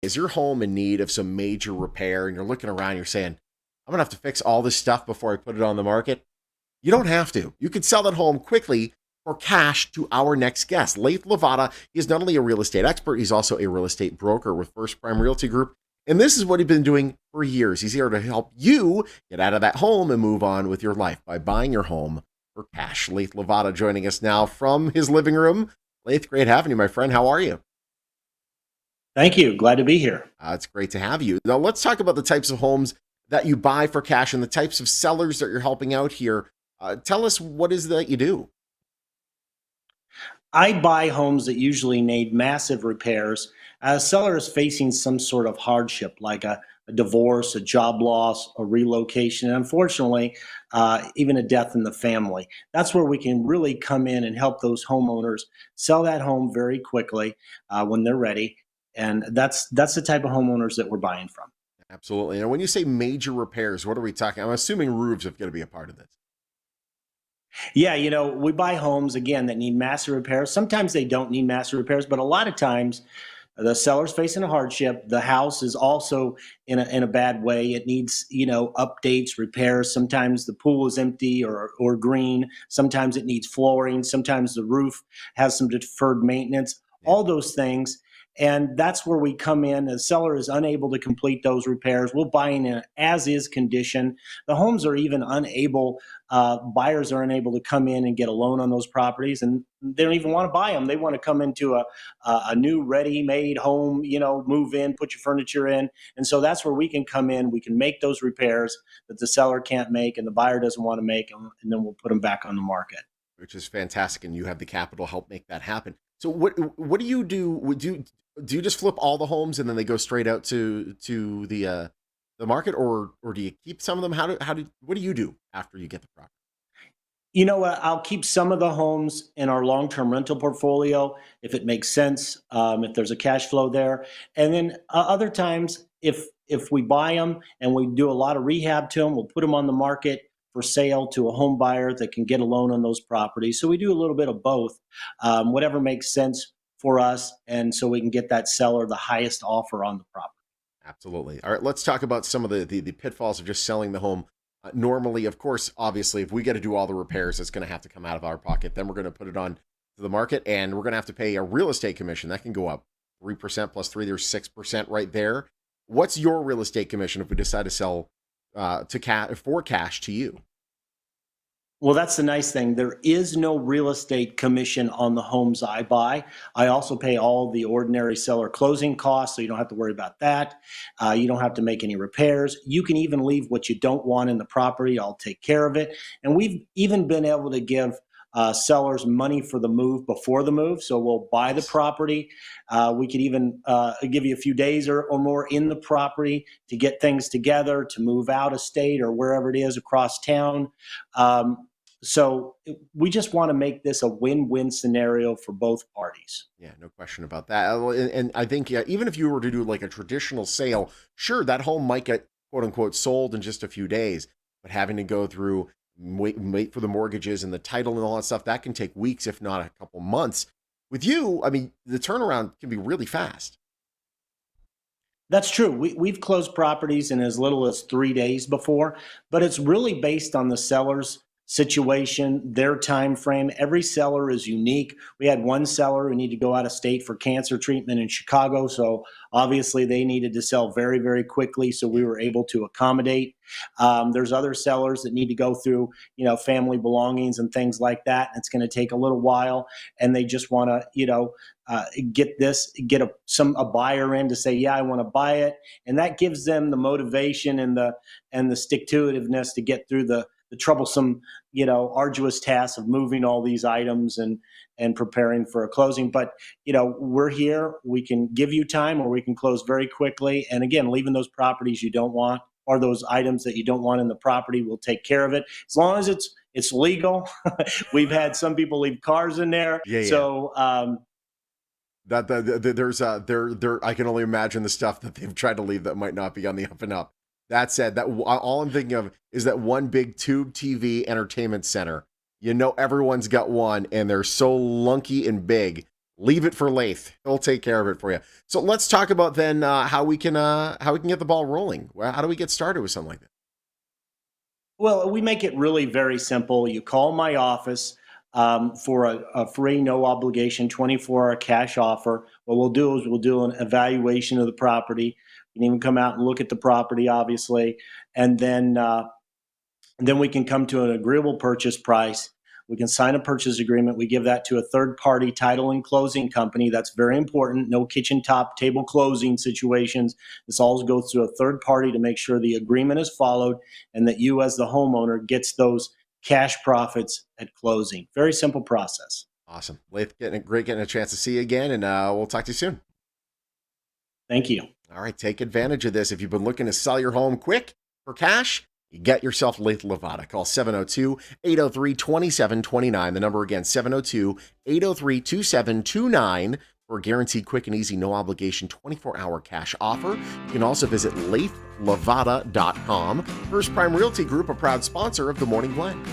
Is your home in need of some major repair and you're looking around, you're saying, I'm going to have to fix all this stuff before I put it on the market? You don't have to. You can sell that home quickly for cash to our next guest. Lathe Lavada, he is not only a real estate expert, he's also a real estate broker with First Prime Realty Group. And this is what he's been doing for years. He's here to help you get out of that home and move on with your life by buying your home for cash. Lathe Lavada joining us now from his living room. Lathe, great having you, my friend. How are you? Thank you. Glad to be here. It's great to have you. Now, let's talk about the types of homes that you buy for cash and the types of sellers that you're helping out here. Tell us what is that you do. I buy homes that usually need massive repairs. A seller is facing some sort of hardship, like a divorce, a job loss, a relocation, and unfortunately, even a death in the family. That's where we can really come in and help those homeowners sell that home very quickly when they're ready. And that's the type of homeowners that we're buying from. Absolutely. And when you say major repairs, what are we talking? I'm assuming roofs have got to be a part of this. Yeah, we buy homes again that need massive repairs. Sometimes they don't need massive repairs, but a lot of times the seller's facing a hardship. The house is also in a bad way. It needs, updates, repairs. Sometimes the pool is empty or green. Sometimes it needs flooring. Sometimes the roof has some deferred maintenance. Yeah. All those things. And that's where we come in. The seller is unable to complete those repairs. We'll buy in an as-is condition. The homes are even unable, buyers are unable to come in and get a loan on those properties, and they don't even want to buy them. They want to come into a new ready-made home, move in, put your furniture in. And so that's where we can come in. We can make those repairs that the seller can't make and the buyer doesn't want to make, and then we'll put them back on the market. Which is fantastic, and you have the capital to help make that happen. So what do you do? Do you just flip all the homes and then they go straight out to the market, or do you keep some of them? What do you do after you get the property? You know what? I'll keep some of the homes in our long-term rental portfolio if it makes sense, if there's a cash flow there. And then other times, if we buy them and we do a lot of rehab to them, we'll put them on the market for sale to a home buyer that can get a loan on those properties. So we do a little bit of both, whatever makes sense for us, and so we can get that seller the highest offer on the property. Absolutely. All right, let's talk about some of the pitfalls of just selling the home. Normally, of course, obviously, if we got to do all the repairs, it's going to have to come out of our pocket. Then we're going to put it on to the market, and we're going to have to pay a real estate commission. That can go up 3% plus 3, there's 6% right there. What's your real estate commission if we decide to sell for cash to you? Well, that's the nice thing. There is no real estate commission on the homes I buy. I also pay all the ordinary seller closing costs, so you don't have to worry about that. You don't have to make any repairs. You can even leave what you don't want in the property. I'll take care of it. And we've even been able to give sellers money for the move before the move. So we'll buy the property. We could even give you a few days or more in the property to get things together, to move out of state or wherever it is across town. So we just want to make this a win-win scenario for both parties. Yeah, no question about that. And I think, yeah, even if you were to do like a traditional sale, sure, that home might get quote unquote sold in just a few days, but having to go through wait for the mortgages and the title and all that stuff, that can take weeks, if not a couple months. With you, I mean, the turnaround can be really fast. That's true. We've closed properties in as little as 3 days before, but it's really based on the seller's situation, their time frame. Every seller is unique. We had one seller who needed to go out of state for cancer treatment in Chicago, so obviously they needed to sell very, very quickly. So we were able to accommodate. There's other sellers that need to go through, family belongings and things like that. And it's going to take a little while, and they just want to, get a buyer in to say, yeah, I want to buy it, and that gives them the motivation and the stick to itiveness to get through the troublesome, arduous task of moving all these items and preparing for a closing. But we're here. We can give you time, or we can close very quickly. And again, leaving those properties you don't want, or those items that you don't want in the property, we'll take care of it as long as it's legal. We've had some people leave cars in there, Yeah, yeah. so. There's there I can only imagine the stuff that they've tried to leave that might not be on the up and up. That said, that all I'm thinking of is that one big tube TV entertainment center. Everyone's got one, and they're so lunky and big. Leave it for Lathe. He'll take care of it for you. So let's talk about then how we can get the ball rolling. How do we get started with something like that? Well, we make it really very simple. You call my office for a free, no obligation, 24-hour cash offer. What we'll do is we'll do an evaluation of the property. You can even come out and look at the property, obviously, and then we can come to an agreeable purchase price. We can sign a purchase agreement. We give that to a third-party title and closing company. That's very important. No kitchen top table closing situations. This all goes through a third party to make sure the agreement is followed and that you as the homeowner gets those cash profits at closing. Very simple process. Awesome. Lathe, getting a chance to see you again, and we'll talk to you soon. Thank you. All right, take advantage of this. If you've been looking to sell your home quick for cash, you get yourself Lathe Lavada. Call 702-803-2729. The number again, 702-803-2729 for a guaranteed quick and easy, no obligation, 24-hour cash offer. You can also visit lathelavada.com. First Prime Realty Group, a proud sponsor of The Morning Blend.